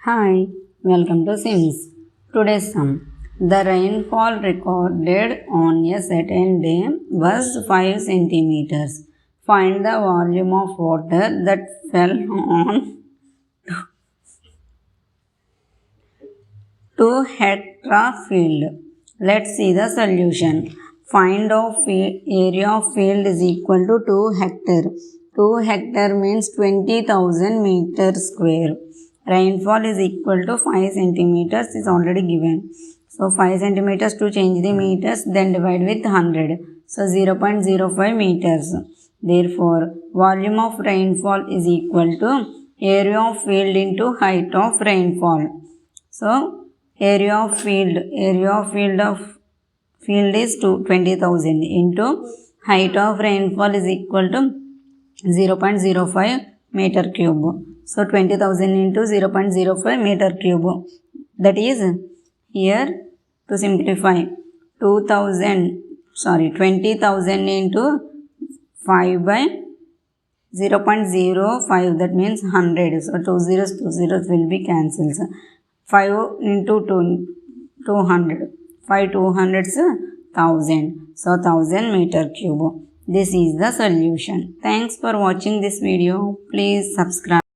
Hi, welcome to SIMS. Today's sum. The rainfall recorded on a certain day was 5 centimeters. Find the volume of water that fell on 2 hectare field. Let's see the solution. Find of area of field is equal to 2 hectare. 2 hectare means 20,000 meters square. Rainfall is equal to 5 centimeters is already given. So 5 centimeters to change the meters, then divide with 100. So 0.05 meters. Therefore, volume of rainfall is equal to area of field into height of rainfall. So area of field is 20,000 into height of rainfall is equal to 0.05 meter cube. So 20,000 into 0.05 meter cube. That is here to simplify 20,000 into 5 by 0.05, that means 100. So 2 zeros will be cancelled. 5 into 200. 5 200s 1000. So 1000 meter cube. This is the solution. Thanks for watching this video. Please subscribe.